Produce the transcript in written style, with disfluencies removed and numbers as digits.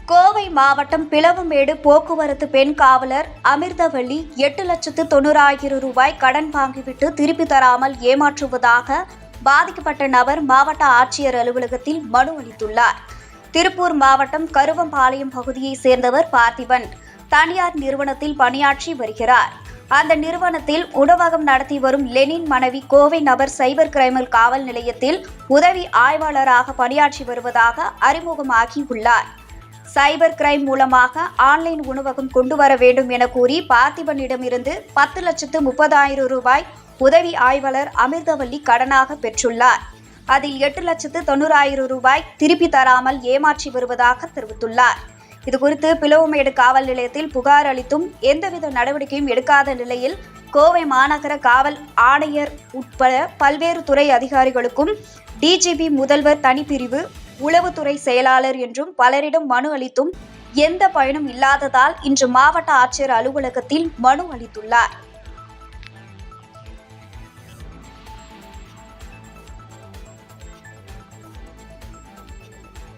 கோவை மாவட்டம் பிளவுமேடு போக்குவரத்து பெண் காவலர் அமிர்தவள்ளி 8,90,000 ரூபாய் கடன் வாங்கிவிட்டு திருப்பி தராமல் ஏமாற்றுவதாக பாதிக்கப்பட்ட நபர் மாவட்ட ஆட்சியர் அலுவலகத்தில் மனு அளித்துள்ளார். திருப்பூர் மாவட்டம் கருவம்பாளையம் பகுதியைச் சேர்ந்தவர் பார்த்திபன் தனியார் நிறுவனத்தில் பணியாற்றி வருகிறார். அந்த நிறுவனத்தில் உணவகம் நடத்தி வரும் லெனின் மனைவி கோவை நபர் சைபர் கிரைமினல் காவல் நிலையத்தில் உதவி ஆய்வாளராக பணியாற்றி வருவதாக அறிமுகமாகியுள்ளார். சைபர் கிரைம் மூலமாக ஆன்லைன் உணவகம் கொண்டு வர வேண்டும் என கூறி பார்த்திபனிடமிருந்து 10,30,000 ரூபாய் உதவி ஆய்வாளர் அமிர்தவள்ளி கடனாக பெற்றுள்ளார். அதில் 8,90,000 ரூபாய் திருப்பி தராமல் ஏமாற்றி வருவதாக தெரிவித்துள்ளார். இதுகுறித்து பிளவுமேடு காவல் நிலையத்தில் புகார் அளித்தும் எந்தவித நடவடிக்கையும் எடுக்காத நிலையில் கோவை மாநகர காவல் ஆணையர் உட்பட பல்வேறு துறை அதிகாரிகளுக்கும் டிஜிபி முதல்வர் தனிப்பிரிவு உளவுத்துறை செயலாளர் என்றும் பலரிடம் மனு அளித்தும் எந்த பயனும் இல்லாததால் இன்று மாவட்ட ஆட்சியர் அலுவலகத்தில் மனு அளித்துள்ளார்.